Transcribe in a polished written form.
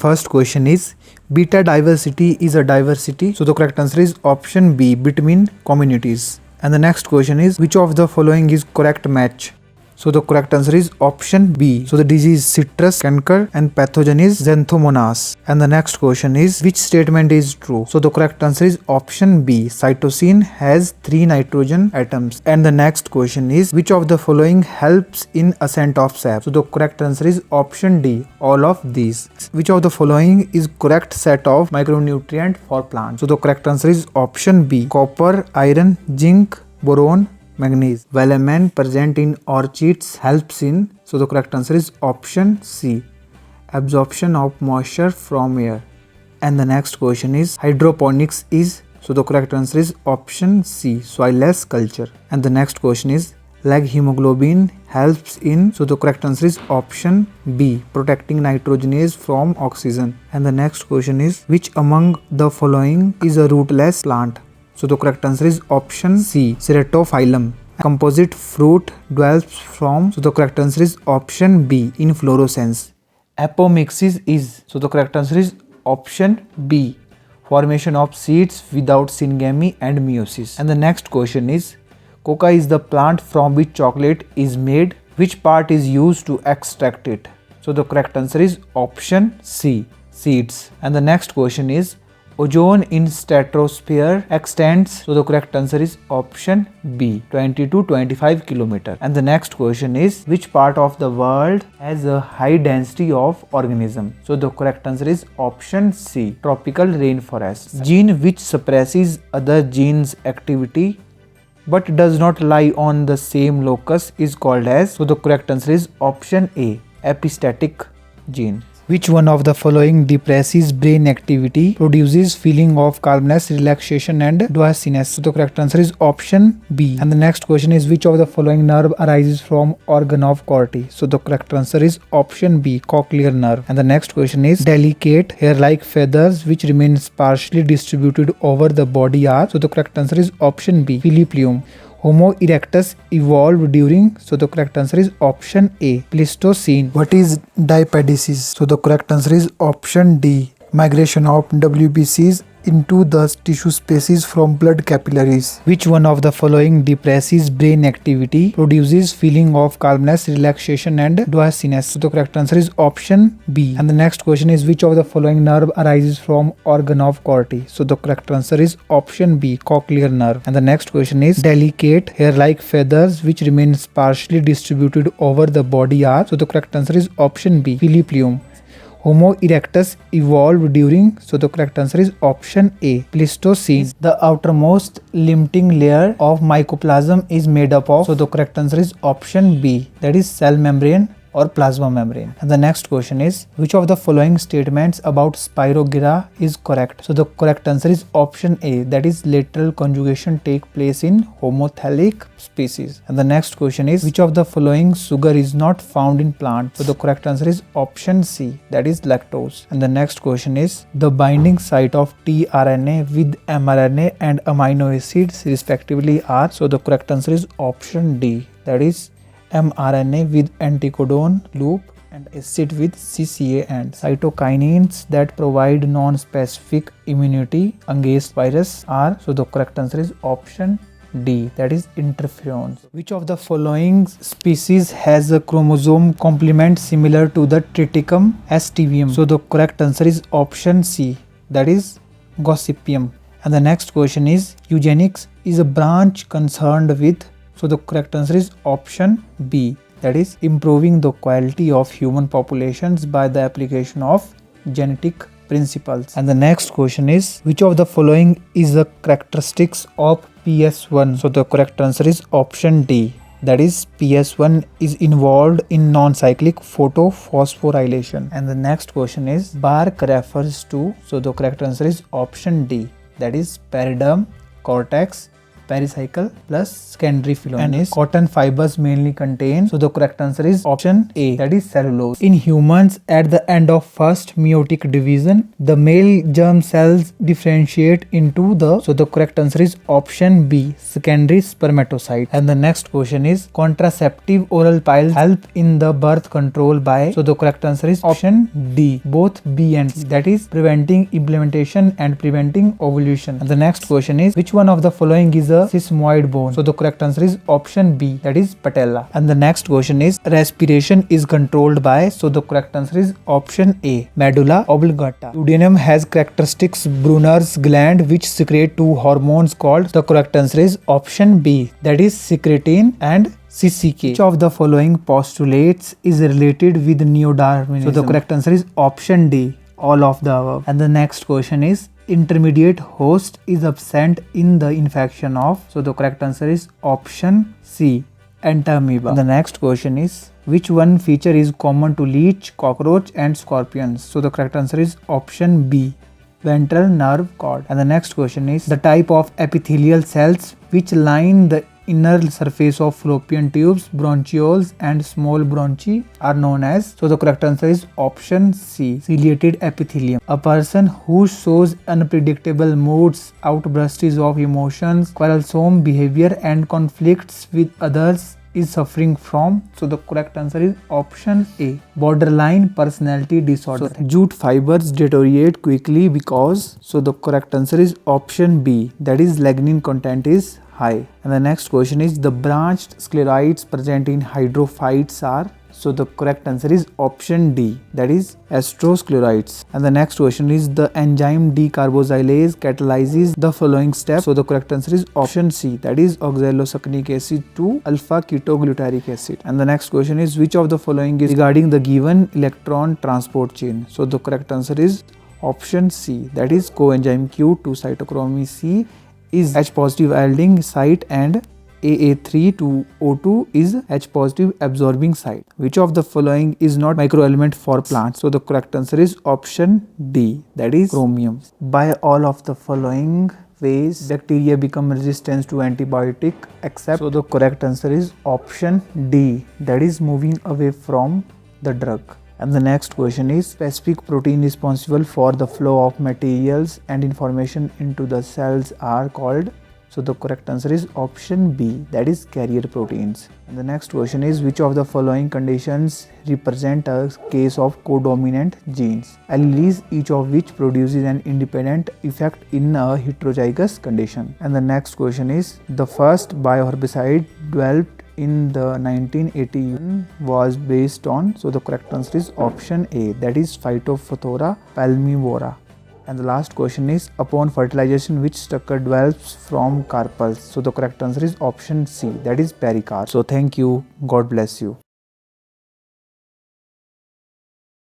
first question is beta diversity is a diversity. So the correct answer is option B, between communities. And the next question is which of the following is correct match? So the correct answer is option B. So the disease citrus canker and pathogen is Xanthomonas. And the next question is which statement is true? So the correct answer is option B. Cytosine has 3 nitrogen atoms. And the next question is which of the following helps in ascent of sap? So the correct answer is option D, all of these. Which of the following is correct set of micronutrient for plants? So the correct answer is option B. Copper, iron, zinc, boron, manganese. Velamin present in orchids helps in. So the correct answer is option C, absorption of moisture from air. And the next question is hydroponics is. So the correct answer is option C, soilless culture. And the next question is leg hemoglobin helps in. So the correct answer is option B, protecting nitrogenase from oxygen. And the next question is which among the following is a rootless plant? So the correct answer is option C, Ceratophyllum. Composite fruit develops from. So the correct answer is option B, inflorescence. Apomixis is. So the correct answer is option B, formation of seeds without syngamy and meiosis. And the next question is coca is the plant from which chocolate is made. Which part is used to extract it? So the correct answer is option C, seeds. And the next question is ozone in stratosphere extends. So the correct answer is option B, 20 to 25 kilometer. And the next question is which part of the world has a high density of organism? So the correct answer is option C, tropical rainforest. Gene which suppresses other genes activity but does not lie on the same locus is called as. So the correct answer is option A, epistatic gene. Which one of the following depresses brain activity, produces feeling of calmness, relaxation and drowsiness? So the correct answer is option B. And the next question is which of the following nerve arises from organ of Corti? So the correct answer is option B, cochlear nerve. And the next question is delicate hair-like feathers which remain sparsely distributed over the body are. So the correct answer is option B, filiplium. Homo erectus evolved during. So the correct answer is option A, Pleistocene. What is diapedesis? So the correct answer is option D, migration of WBCs into the tissue spaces from blood capillaries. Which one of the following depresses brain activity, produces feeling of calmness, relaxation and drowsiness? So the correct answer is option B. And the next question is which of the following nerve arises from organ of Corti? So the correct answer is option B, cochlear nerve. And the next question is delicate hair-like feathers which remain sparsely distributed over the body are. So the correct answer is option B, filiplium. Homo erectus evolved during. So the correct answer is option A, Pleistocene. The outermost limiting layer of mycoplasm is made up of. So the correct answer is option B, that is cell membrane or plasma membrane. And the next question is which of the following statements about Spirogyra is correct? So the correct answer is option A, that is lateral conjugation take place in homothelic species. And the next question is which of the following sugar is not found in plants? So the correct answer is option C, that is lactose. And the next question is the binding site of tRNA with mRNA and amino acids respectively are. So the correct answer is option D, that is mRNA with anticodon loop and acid with CCA and cytokinins that provide non-specific immunity against virus are. So the correct answer is option D, that is interferons. Which of the following species has a chromosome complement similar to the Triticum aestivium? So the correct answer is option C, that is Gossypium. And the next question is eugenics is a branch concerned with. So the correct answer is option B, that is improving the quality of human populations by the application of genetic principles. And the next question is which of the following is the characteristics of PS1? So the correct answer is option D, that is PS1 is involved in non-cyclic photophosphorylation. And the next question is bark refers to. So the correct answer is option D, that is periderm, cortex, pericycle plus secondary phloem. And is cotton fibers mainly contain? So the correct answer is option A, that is cellulose. In humans, at the end of first meiotic division, the male germ cells differentiate into the, so the correct answer is option B, secondary spermatocyte. And the next question is contraceptive oral pill help in the birth control by? So the correct answer is option D, both B and C, that is preventing implementation and preventing ovulation. And the next question is which one of the following is a sesamoid bone? So the correct answer is option B, that is patella. And the next question is respiration is controlled by? So the correct answer is option A, medulla oblongata. Duodenum has characteristics Brunner's gland which secrete two hormones called? The correct answer is option B, that is secretin and CCK. Which of the following postulates is related with neodarwinism? So the correct answer is option D, all of the above. And the next question is intermediate host is absent in the infection of? So the correct answer is option C, entamoeba. And the next question is which one feature is common to leech, cockroach and scorpions? So the correct answer is option B, ventral nerve cord. And the next question is the type of epithelial cells which line the inner surface of fallopian tubes, bronchioles and small bronchi are known as? So the correct answer is option C, ciliated epithelium. A person who shows unpredictable moods, outbursts of emotions, quarrelsome behavior and conflicts with others is suffering from? So the correct answer is option A, borderline personality disorder. So jute fibers deteriorate quickly because? So the correct answer is option B, that is lignin content is high. And the next question is the branched sclerites present in hydrophytes are? So the correct answer is option D, that is astrosclerites. And the next question is the enzyme decarboxylase catalyzes the following steps? So the correct answer is option C, that is oxalosuccinic acid to alpha ketoglutaric acid. And the next question is which of the following is regarding the given electron transport chain? So the correct answer is option C, that is coenzyme Q2 cytochrome C is H positive yielding site and AA3 to O2 is H positive absorbing site. Which of the following is not microelement for plants? So the correct answer is option D, that is chromium. By all of the following ways bacteria become resistant to antibiotic except? So the correct answer is option D, that is moving away from the drug. And the next question is specific protein responsible for the flow of materials and information into the cells are called? So the correct answer is option B, that is carrier proteins. And the next question is which of the following conditions represent a case of codominant genes? Alleles, each of which produces an independent effect in a heterozygous condition. And the next question is the first bioherbicide developed in the 1981 was based on? So the correct answer is option A, that is Phytophthora palmivora. And the last question is upon fertilization which structure develops from carpels? So the correct answer is option C, that is pericarp. So thank you, God bless you.